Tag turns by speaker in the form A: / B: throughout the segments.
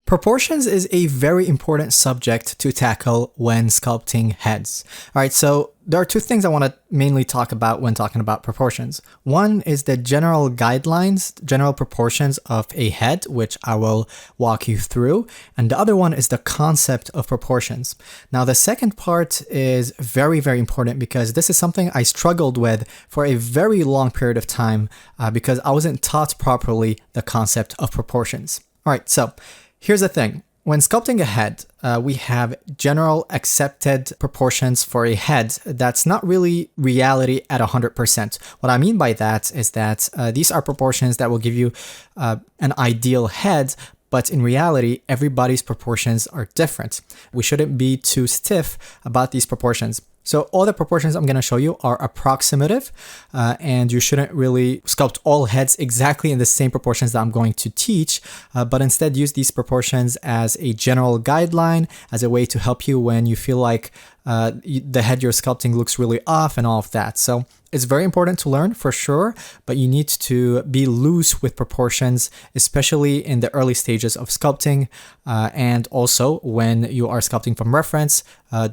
A: Proportions is a very important subject to tackle when sculpting heads. All right, so there are two things I want to mainly talk about when talking about proportions. One is the general guidelines, general proportions of a head, which I will walk you through. And the other one is the concept of proportions. Now, the second part is very, very important because this is something I struggled with for a very long period of time because I wasn't taught properly the concept of proportions. All right, so here's the thing. When sculpting a head, we have general accepted proportions for a head that's not really reality at 100%. What I mean by that is that these are proportions that will give you an ideal head, but in reality, everybody's proportions are different. We shouldn't be too stiff about these proportions. So all the proportions I'm going to show you are approximative, and you shouldn't really sculpt all heads exactly in the same proportions that I'm going to teach, but instead use these proportions as a general guideline, as a way to help you when you feel like the head you're sculpting looks really off and all of that. So it's very important to learn for sure, but you need to be loose with proportions, especially in the early stages of sculpting, and also when you are sculpting from reference.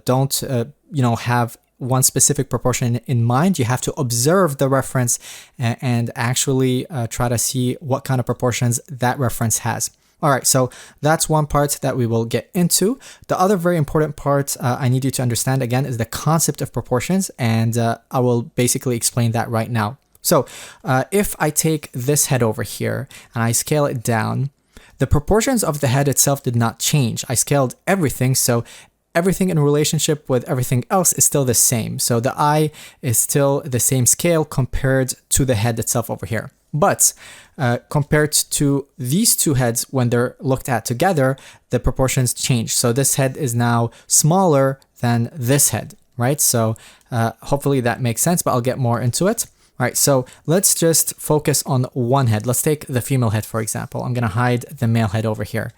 A: Don't have one specific proportion in mind. You have to observe the reference and actually try to see what kind of proportions that reference has. All right, so that's one part that we will get into. The other very important part I need you to understand again is the concept of proportions, and I will basically explain that right now. So if I take this head over here and I scale it down, the proportions of the head itself did not change. I scaled everything, so everything in relationship with everything else is still the same. So the eye is still the same scale compared to the head itself over here. But compared to these two heads, when they're looked at together, the proportions change. So this head is now smaller than this head, right? So hopefully that makes sense, but I'll get more into it. All right, so let's just focus on one head. Let's take the female head, for example. I'm going to hide the male head over here.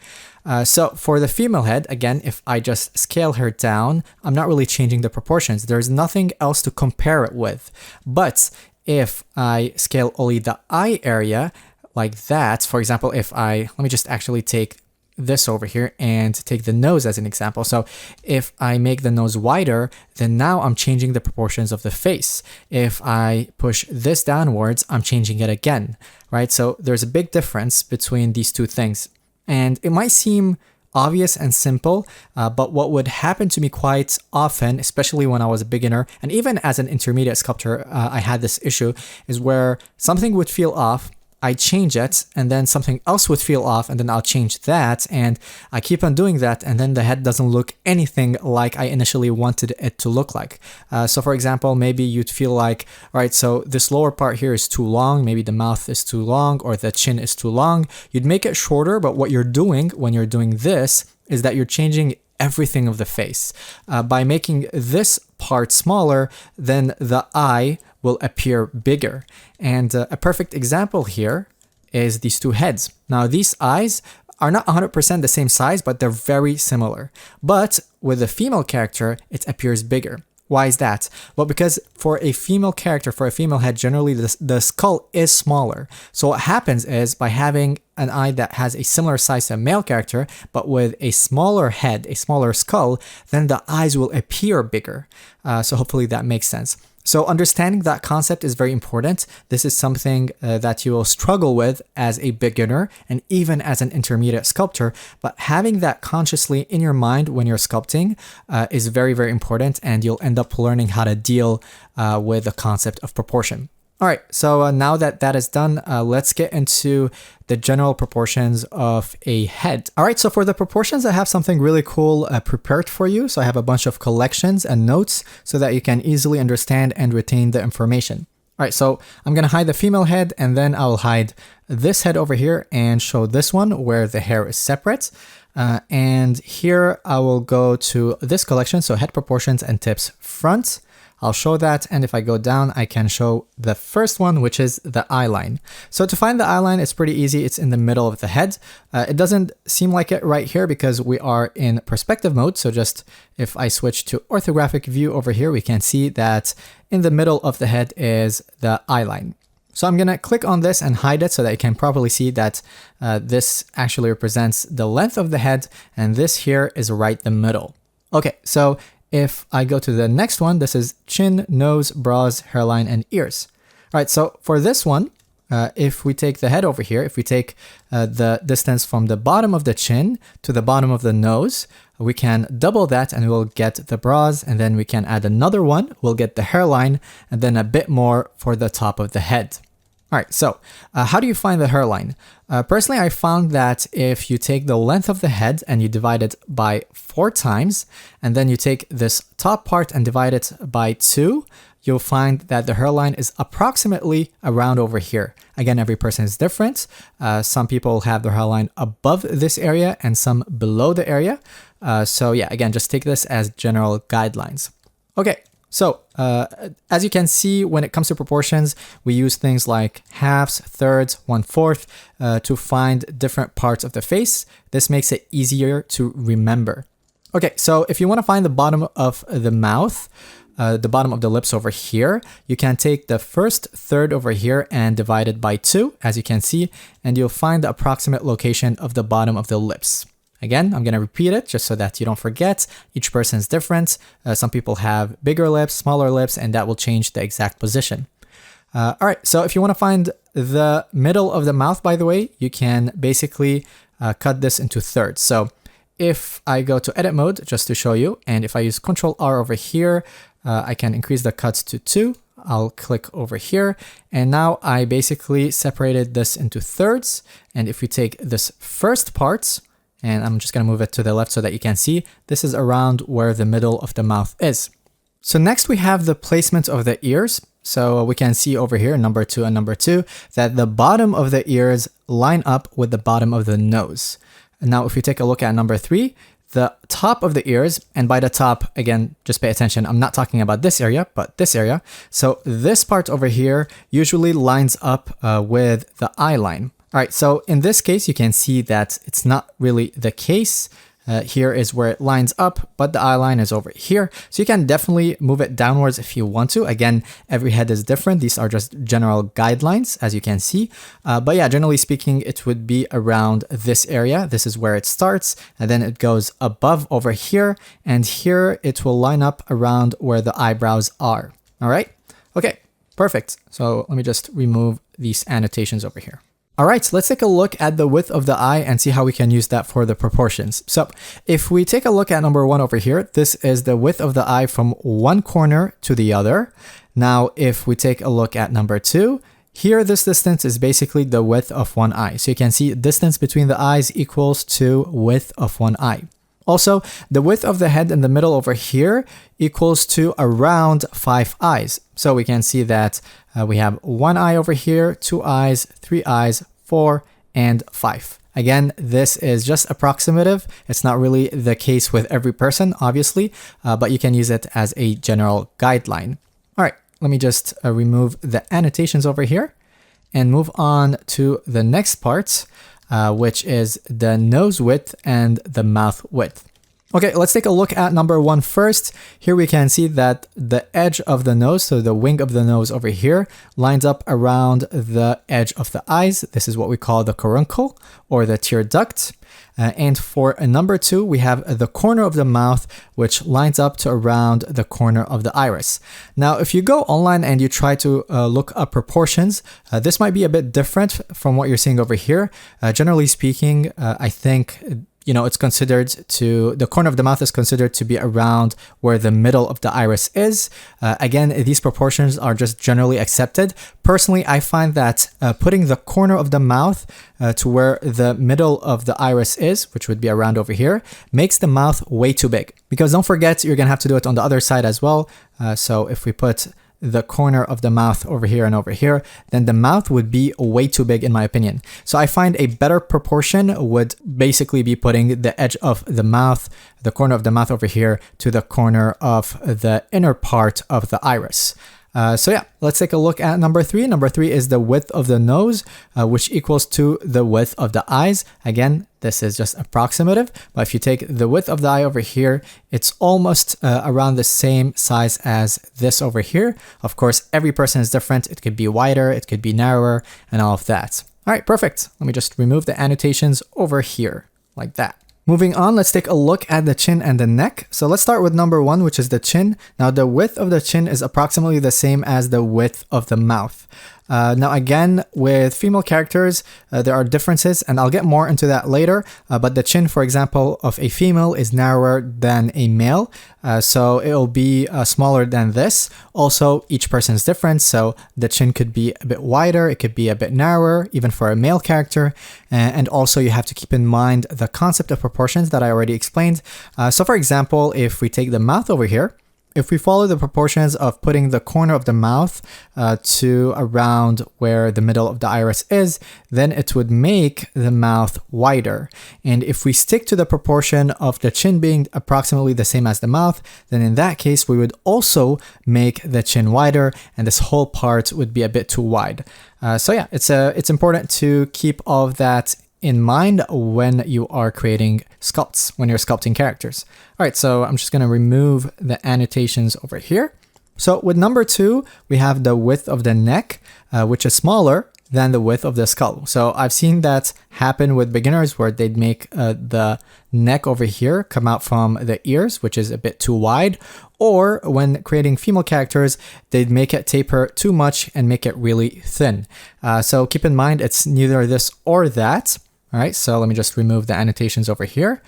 A: So for the female head, again, if I just scale her down, I'm not really changing the proportions. There's nothing else to compare it with. But if I scale only the eye area like that, for example, let me just actually take this over here and take the nose as an example. So if I make the nose wider, then now I'm changing the proportions of the face. If I push this downwards, I'm changing it again, right? So there's a big difference between these two things. And it might seem obvious and simple, but what would happen to me quite often, especially when I was a beginner, and even as an intermediate sculptor, I had this issue, is where something would feel off, I change it, and then something else would feel off, and then I'll change that, and I keep on doing that, and then the head doesn't look anything like I initially wanted it to look like. So for example, maybe you'd feel like, all right, so this lower part here is too long, maybe the mouth is too long, or the chin is too long. You'd make it shorter, but what you're doing when you're doing this is that you're changing everything of the face. By making this part smaller, then the eye will appear bigger. And a perfect example here is these two heads. Now, these eyes are not 100% the same size, but they're very similar. But with the female character, it appears bigger. Why is that? Well, because for a female character, for a female head, generally the skull is smaller. So what happens is by having an eye that has a similar size to a male character, but with a smaller head, a smaller skull, then the eyes will appear bigger. So hopefully that makes sense. So understanding that concept is very important. This is something that you will struggle with as a beginner and even as an intermediate sculptor, but having that consciously in your mind when you're sculpting is very, very important, and you'll end up learning how to deal with the concept of proportion. All right, so now that that is done, let's get into the general proportions of a head. All right, so for the proportions, I have something really cool prepared for you. So I have a bunch of collections and notes so that you can easily understand and retain the information. All right, so I'm going to hide the female head, and then I'll hide this head over here and show this one where the hair is separate. And here I will go to this collection, so head proportions and tips front. I'll show that, and if I go down, I can show the first one, which is the eye line. So to find the eye line, it's pretty easy. It's in the middle of the head. It doesn't seem like it right here because we are in perspective mode. So just if I switch to orthographic view over here, we can see that in the middle of the head is the eye line. So I'm going to click on this and hide it so that you can properly see that this actually represents the length of the head, and this here is right the middle. Okay, so if I go to the next one, this is chin, nose, brows, hairline, and ears. All right, so for this one, if we take the head over here, if we take the distance from the bottom of the chin to the bottom of the nose, we can double that and we'll get the brows, and then we can add another one, we'll get the hairline, and then a bit more for the top of the head. All right, so how do you find the hairline? Personally, I found that if you take the length of the head and you divide it by 4 times, and then you take this top part and divide it by 2, you'll find that the hairline is approximately around over here. Again, every person is different. Some people have their hairline above this area and some below the area. So yeah, again, just take this as general guidelines. Okay. So, as you can see, when it comes to proportions, we use things like halves, thirds, 1/4 to find different parts of the face. This makes it easier to remember. Okay, so if you want to find the bottom of the mouth, the bottom of the lips over here, you can take the first third over here and divide it by 2, as you can see, and you'll find the approximate location of the bottom of the lips. Again, I'm going to repeat it just so that you don't forget. Each person is different. Some people have bigger lips, smaller lips, and that will change the exact position. All right, so if you want to find the middle of the mouth, by the way, you can basically cut this into thirds. So if I go to edit mode, just to show you, and if I use Control R over here, I can increase the cuts to 2. I'll click over here, and now I basically separated this into thirds. And if we take this first part, and I'm just going to move it to the left so that you can see, this is around where the middle of the mouth is. So next we have the placement of the ears. So we can see over here, number 2 and number 2, that the bottom of the ears line up with the bottom of the nose. Now, if you take a look at number 3, the top of the ears, and by the top, again, just pay attention, I'm not talking about this area, but this area. So this part over here usually lines up with the eye line. All right, so in this case, you can see that it's not really the case. Here is where it lines up, but the eye line is over here. So you can definitely move it downwards if you want to. Again, every head is different. These are just general guidelines, as you can see. But yeah, generally speaking, it would be around this area. This is where it starts, and then it goes above over here. And here it will line up around where the eyebrows are. All right, okay, perfect. So let me just remove these annotations over here. All right, so let's take a look at the width of the eye and see how we can use that for the proportions. So if we take a look at number 1 over here, this is the width of the eye from one corner to the other. Now, if we take a look at number 2, here this distance is basically the width of one eye. So you can see distance between the eyes equals to width of one eye. Also, the width of the head in the middle over here equals to around 5 eyes. So we can see that we have 1 eye over here, 2 eyes, 3 eyes, 4, and 5. Again, this is just approximative. It's not really the case with every person, obviously, but you can use it as a general guideline. All right, let me just remove the annotations over here and move on to the next part, which is the nose width and the mouth width. Okay, let's take a look at number 1 first. Here we can see that the edge of the nose, so the wing of the nose over here, lines up around the edge of the eyes. This is what we call the caruncle or the tear duct. And for number 2, we have the corner of the mouth, which lines up to around the corner of the iris. Now, if you go online and you try to look up proportions, this might be a bit different from what you're seeing over here. Generally speaking, I think it's considered the corner of the mouth is considered to be around where the middle of the iris is. Again, these proportions are just generally accepted. Personally, I find that putting the corner of the mouth to where the middle of the iris is, which would be around over here, makes the mouth way too big. Because don't forget, you're going to have to do it on the other side as well. So if we put the corner of the mouth over here and over here, then the mouth would be way too big in my opinion. So I find a better proportion would basically be putting the edge of the mouth, the corner of the mouth over here to the corner of the inner part of the iris. So yeah, let's take a look at number 3. Number 3 is the width of the nose, which equals to the width of the eyes. Again, this is just approximative, but if you take the width of the eye over here, it's almost around the same size as this over here. Of course, every person is different. It could be wider, it could be narrower, and all of that. All right, perfect. Let me just remove the annotations over here like that. Moving on, let's take a look at the chin and the neck. So let's start with number 1, which is the chin. Now the width of the chin is approximately the same as the width of the mouth. Now again, with female characters, there are differences, and I'll get more into that later, but the chin, for example, of a female is narrower than a male, so it'll be smaller than this. Also, each person is different, so the chin could be a bit wider, it could be a bit narrower, even for a male character, and also you have to keep in mind the concept of proportions that I already explained. So for example, if we take the mouth over here, if we follow the proportions of putting the corner of the mouth to around where the middle of the iris is, then it would make the mouth wider. And if we stick to the proportion of the chin being approximately the same as the mouth, then in that case, we would also make the chin wider, and this whole part would be a bit too wide. So yeah, it's important to keep all of that in mind when you are creating sculpts, when you're sculpting characters. All right, so I'm just going to remove the annotations over here. So with number 2, we have the width of the neck, which is smaller than the width of the skull. So I've seen that happen with beginners where they'd make the neck over here come out from the ears, which is a bit too wide, or when creating female characters, they'd make it taper too much and make it really thin. So keep in mind, it's neither this or that. All right, so let me just remove the annotations over here.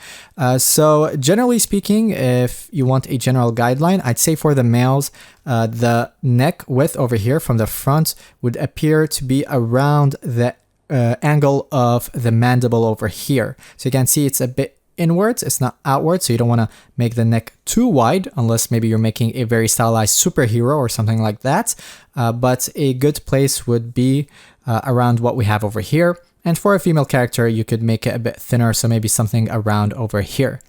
A: So generally speaking, if you want a general guideline, I'd say for the males, the neck width over here from the front would appear to be around the angle of the mandible over here. So you can see it's a bit inwards, it's not outwards, so you don't want to make the neck too wide unless maybe you're making a very stylized superhero or something like that. But a good place would be around what we have over here. And for a female character, you could make it a bit thinner, so maybe something around over here.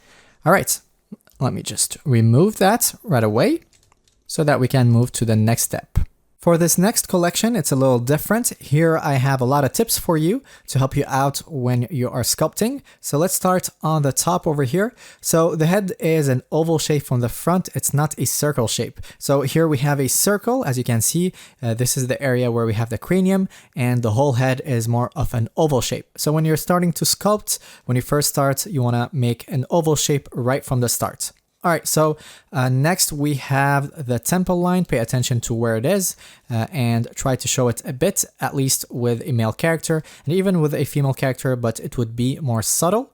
A: All right, let me just remove that right away so that we can move to the next step. For this next collection, it's a little different. Here I have a lot of tips for you to help you out when you are sculpting. So let's start on the top over here. So the head is an oval shape from the front. It's not a circle shape. So here we have a circle. As you can see, this is the area where we have the cranium, and the whole head is more of an oval shape. So when you're starting to sculpt, when you first start, you want to make an oval shape right from the start. All right, so next we have the temple line. Pay attention to where it is and try to show it a bit, at least with a male character and even with a female character, but it would be more subtle.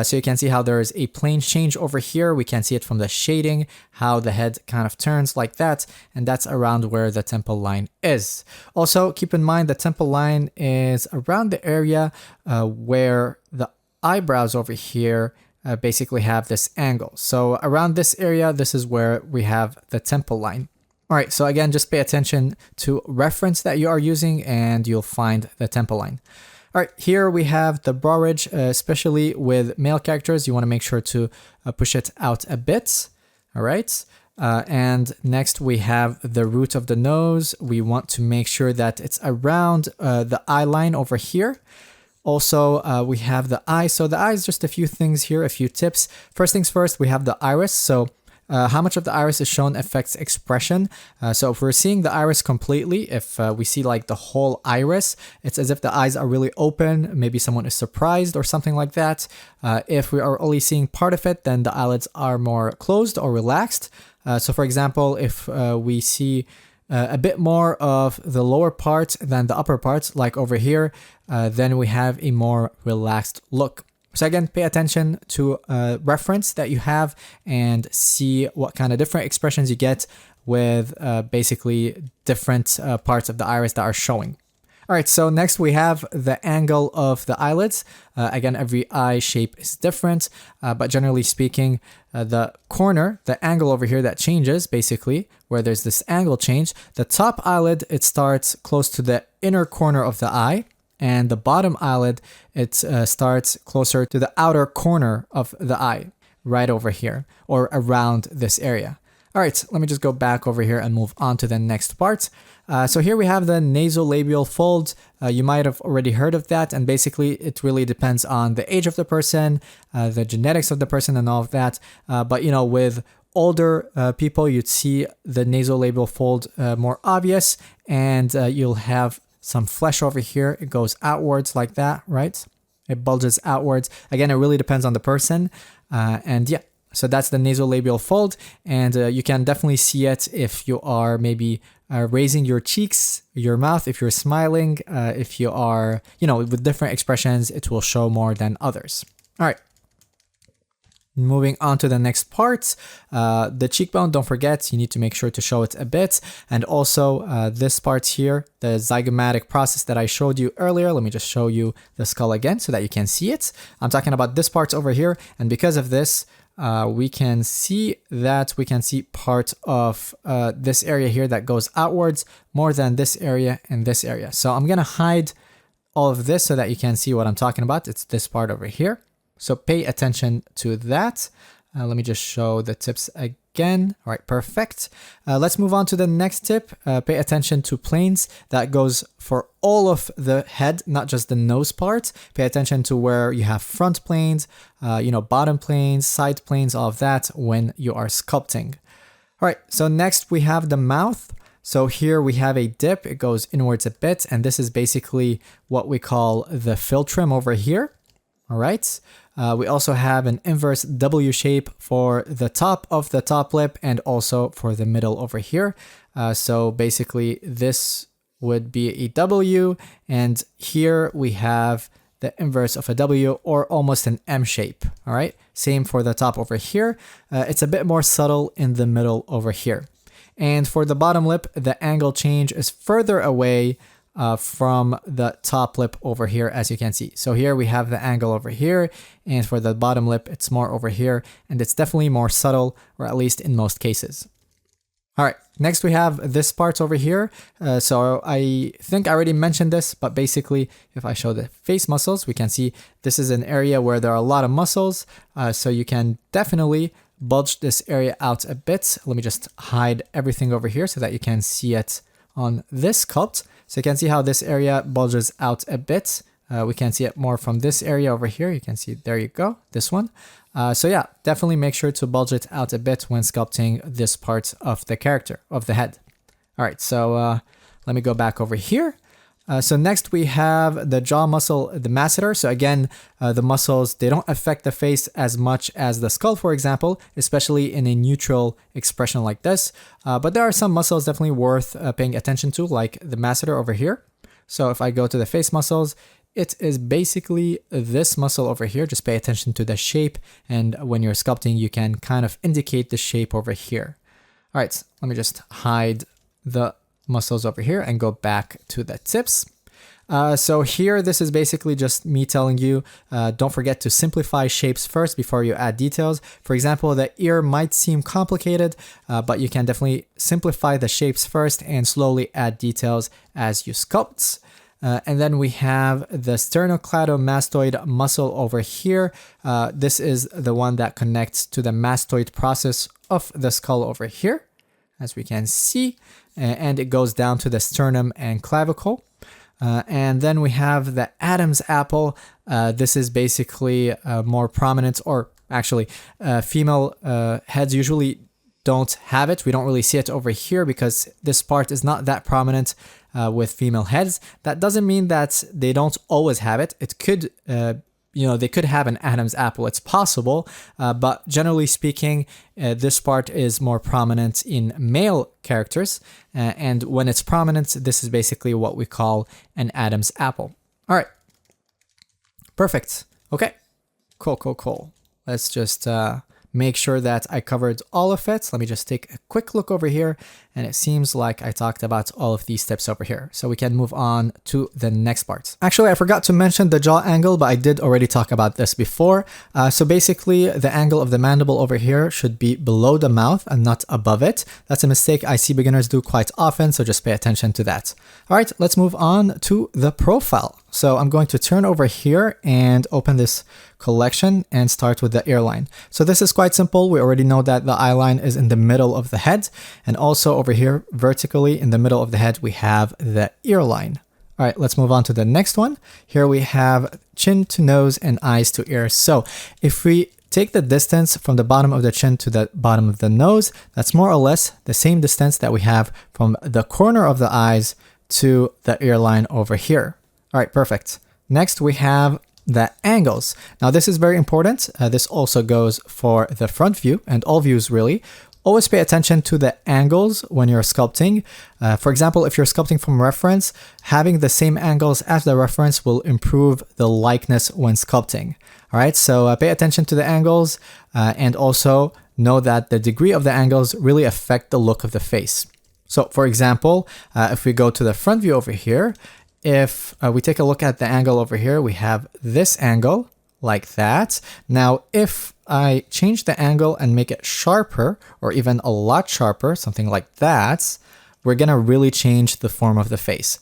A: So you can see how there is a plane change over here. We can see it from the shading, how the head kind of turns like that, and that's around where the temple line is. Also, keep in mind the temple line is around the area where the eyebrows over here basically have this angle. So around this area, this is where we have the temple line. All right, so again, just pay attention to reference that you are using and you'll find the temple line. All right, here we have the brow ridge, especially with male characters. You want to make sure to push it out a bit. All right. And next we have the root of the nose. We want to make sure that it's around the eye line over here. Also, we have the eye. So the eye is just a few things here, a few tips. First things first, we have the iris. So how much of the iris is shown affects expression. So if we're seeing the iris completely, if we see like the whole iris, it's as if the eyes are really open. Maybe someone is surprised or something like that. If we are only seeing part of it, then the eyelids are more closed or relaxed. So for example, if we see a bit more of the lower part than the upper part, like over here, then we have a more relaxed look. So again, pay attention to reference that you have and see what kind of different expressions you get with basically different parts of the iris that are showing. All right, so next we have the angle of the eyelids. Again, every eye shape is different, but generally speaking, the corner, the angle over here that changes, basically, where there's this angle change, the top eyelid, it starts close to the inner corner of the eye, and the bottom eyelid, it starts closer to the outer corner of the eye, right over here, or around this area. All right, let me just go back over here and move on to the next part. So here we have the nasolabial fold. You might have already heard of that, and basically it really depends on the age of the person, the genetics of the person, and all of that. But you know, with older people, you'd see the nasolabial fold more obvious, and you'll have some flesh over here. It goes outwards like that, right? It bulges outwards. Again, it really depends on the person, and yeah. So that's the nasolabial fold, and you can definitely see it if you are maybe raising your cheeks, your mouth, if you're smiling, if you are, you know, with different expressions, it will show more than others. All right. Moving on to the next part, the cheekbone, don't forget, you need to make sure to show it a bit. And also this part here, the zygomatic process that I showed you earlier. Let me just show you the skull again so that you can see it. I'm talking about this part over here, and because of this, we can see part of this area here that goes outwards more than this area and this area. So I'm gonna hide all of this so that you can see what I'm talking about. It's this part over here. So pay attention to that. Let me just show the tips again. All right, perfect. Let's move on to the next tip. Pay attention to planes. That goes for all of the head, not just the nose part. Pay attention to where you have front planes, you know, bottom planes, side planes, all of that when you are sculpting. All right, so next we have the mouth. So here we have a dip. It goes inwards a bit, and this is basically what we call the fill trim over here. All right. We also have an inverse W shape for the top of the top lip and also for the middle over here. So basically this would be a W, and here we have the inverse of a W or almost an M shape. All right. Same for the top over here. It's a bit more subtle in the middle over here. And for the bottom lip, the angle change is further away from the top lip over here, as you can see. So here we have the angle over here, and for the bottom lip, it's more over here, and it's definitely more subtle, or at least in most cases. All right, next we have this part over here. So I think I already mentioned this, but basically, if I show the face muscles, we can see this is an area where there are a lot of muscles. So you can definitely bulge this area out a bit. Let me just hide everything over here so that you can see it on this sculpt. So you can see how this area bulges out a bit. We can see it more from this area over here. You can see, there you go, this one. So yeah, definitely make sure to bulge it out a bit when sculpting this part of the character, of the head. All right, so let me go back over here. So next we have the jaw muscle, the masseter. So again, the muscles, they don't affect the face as much as the skull, for example, especially in a neutral expression like this. But there are some muscles definitely worth paying attention to, like the masseter over here. So if I go to the face muscles, it is basically this muscle over here. Just pay attention to the shape. And when you're sculpting, you can kind of indicate the shape over here. All right, let me just hide the muscles over here and go back to the tips. So here, this is basically just me telling you, don't forget to simplify shapes first before you add details. For example, the ear might seem complicated, but you can definitely simplify the shapes first and slowly add details as you sculpt. And then we have the sternocleidomastoid muscle over here. This is the one that connects to the mastoid process of the skull over here, as we can see, and it goes down to the sternum and clavicle. And then we have the Adam's apple. This is basically more prominent, or actually female heads usually don't have it. We don't really see it over here because this part is not that prominent with female heads. That doesn't mean that they don't always have it. It could, they could have an Adam's apple. It's possible, but generally speaking, this part is more prominent in male characters. And when it's prominent, this is basically what we call an Adam's apple. All right. Perfect. Okay. Cool. Let's just make sure that I covered all of it. Let me just take a quick look over here, and it seems like I talked about all of these tips over here. So we can move on to the next part. Actually, I forgot to mention the jaw angle, but I did already talk about this before. So basically, the angle of the mandible over here should be below the mouth and not above it. That's a mistake I see beginners do quite often, so just pay attention to that. All right, let's move on to the profile. So I'm going to turn over here and open this collection and start with the earline. So this is quite simple. We already know that the eye line is in the middle of the head. And also over here, vertically in the middle of the head, we have the earline. All right, let's move on to the next one. Here we have chin to nose and eyes to ears. So if we take the distance from the bottom of the chin to the bottom of the nose, that's more or less the same distance that we have from the corner of the eyes to the earline over here. All right, perfect. Next, we have the angles. Now, this is very important. This also goes for the front view and all views, really. Always pay attention to the angles when you're sculpting. For example, if you're sculpting from reference, having the same angles as the reference will improve the likeness when sculpting. All right, so pay attention to the angles and also know that the degree of the angles really affect the look of the face. So for example, if we go to the front view over here, if we take a look at the angle over here, we have this angle like that. Now, if I change the angle and make it sharper or even a lot sharper, something like that, we're going to really change the form of the face.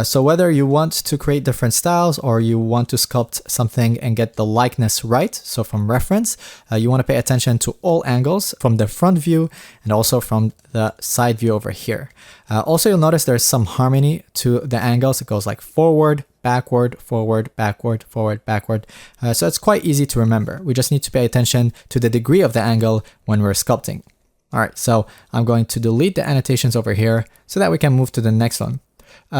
A: So whether you want to create different styles or you want to sculpt something and get the likeness right, so from reference, you want to pay attention to all angles from the front view and also from the side view over here. Also, you'll notice there's some harmony to the angles. It goes like forward, backward, forward, backward, forward, backward. So it's quite easy to remember. We just need to pay attention to the degree of the angle when we're sculpting. All right, so I'm going to delete the annotations over here so that we can move to the next one.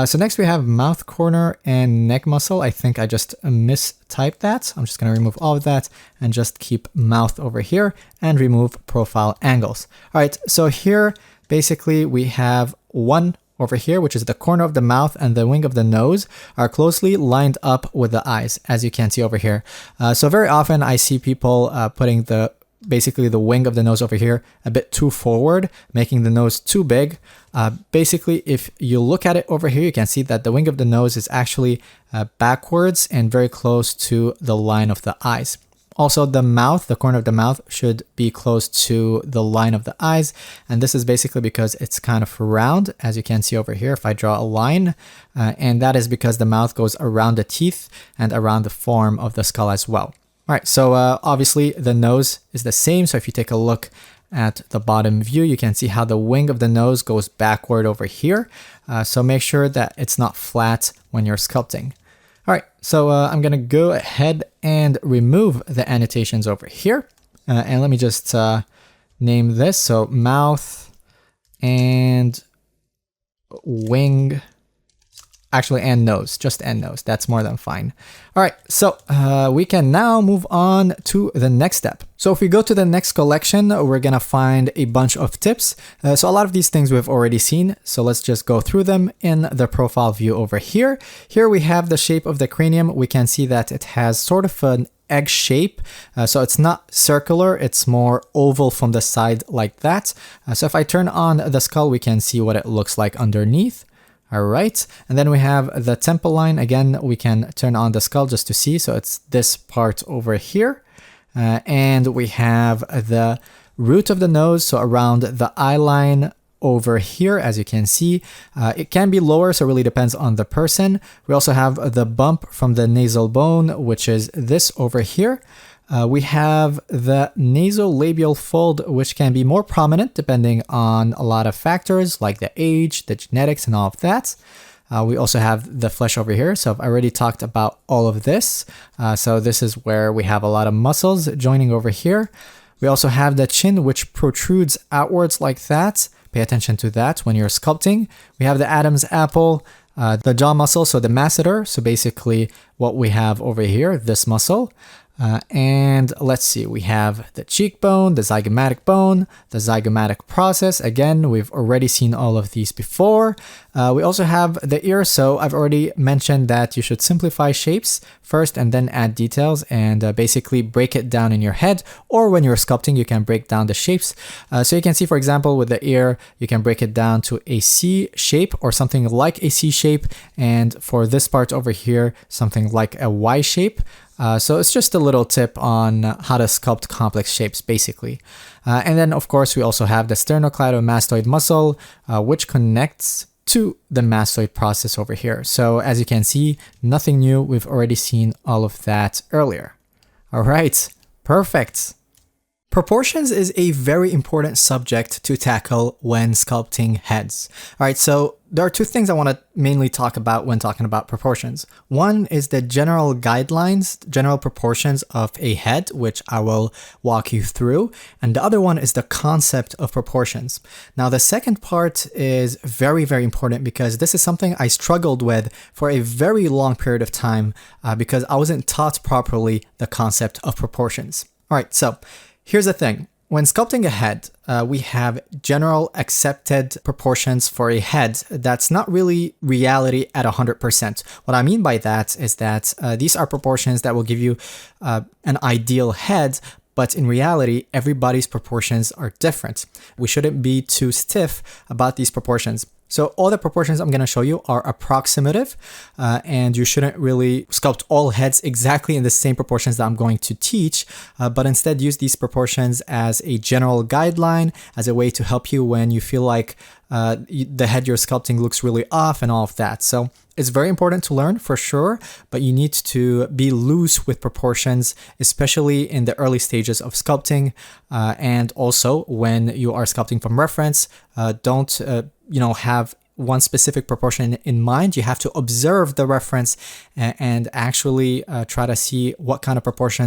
A: So next we have mouth corner and neck muscle. I think I just mistyped that. I'm just going to remove all of that and just keep mouth over here and remove profile angles. All right, so here basically we have one over here, which is the corner of the mouth and the wing of the nose are closely lined up with the eyes, as you can see over here. So very often I see people putting basically the wing of the nose over here a bit too forward, making the nose too big. Basically, if you look at it over here, you can see that the wing of the nose is actually backwards and very close to the line of the eyes. Also, the mouth, the corner of the mouth should be close to the line of the eyes. And this is basically because it's kind of round, as you can see over here, if I draw a line. And that is because the mouth goes around the teeth and around the form of the skull as well. All right, so obviously the nose is the same. So if you take a look at the bottom view, you can see how the wing of the nose goes backward over here. So make sure that it's not flat when you're sculpting. All right, so I'm gonna go ahead and remove the annotations over here. And let me just name this. So mouth and wing. Actually, and nose, just and nose. That's more than fine. All right, so we can now move on to the next step. So if we go to the next collection, we're gonna find a bunch of tips. So a lot of these things we've already seen. So let's just go through them in the profile view over here. Here we have the shape of the cranium. We can see that it has sort of an egg shape. So it's not circular, it's more oval from the side like that. So if I turn on the skull, we can see what it looks like underneath. All right, and then we have the temple line. Again, we can turn on the skull just to see. So it's this part over here. And we have the root of the nose, so around the eye line over here, as you can see. It can be lower, so it really depends on the person. We also have the bump from the nasal bone, which is this over here. We have the nasolabial fold, which can be more prominent depending on a lot of factors like the age, the genetics, and all of that. We also have the flesh over here. So I've already talked about all of this. So this is where we have a lot of muscles joining over here. We also have the chin, which protrudes outwards like that. Pay attention to that when you're sculpting. We have the Adam's apple, the jaw muscle, so the masseter. So basically what we have over here, this muscle. And let's see, we have the cheekbone, the zygomatic bone, the zygomatic process. Again, we've already seen all of these before. We also have the ear. So I've already mentioned that you should simplify shapes first and then add details and basically break it down in your head, or when you're sculpting, you can break down the shapes. So you can see, for example, with the ear, you can break it down to a C shape or something like a C shape. And for this part over here, something like a Y shape. So it's just a little tip on how to sculpt complex shapes, basically. And then, of course, we also have the sternocleidomastoid muscle, which connects to the mastoid process over here. So as you can see, nothing new. We've already seen all of that earlier. All right, perfect. Proportions is a very important subject to tackle when sculpting heads. All right, so there are two things I want to mainly talk about when talking about proportions. One is the general guidelines, general proportions of a head, which I will walk you through. And the other one is the concept of proportions. Now, the second part is very, very important because this is something I struggled with for a very long period of time because I wasn't taught properly the concept of proportions. All right, so here's the thing. When sculpting a head, we have general accepted proportions for a head that's not really reality at 100%. What I mean by that is that these are proportions that will give you an ideal head, but in reality, everybody's proportions are different. We shouldn't be too stiff about these proportions. So all the proportions I'm going to show you are approximative, and you shouldn't really sculpt all heads exactly in the same proportions that I'm going to teach, but instead use these proportions as a general guideline, as a way to help you when you feel like the head you're sculpting looks really off and all of that. So it's very important to learn for sure, but you need to be loose with proportions, especially in the early stages of sculpting, and also when you are sculpting from reference. Don't have one specific proportion in mind. You have to observe the reference and actually try to see what kind of proportions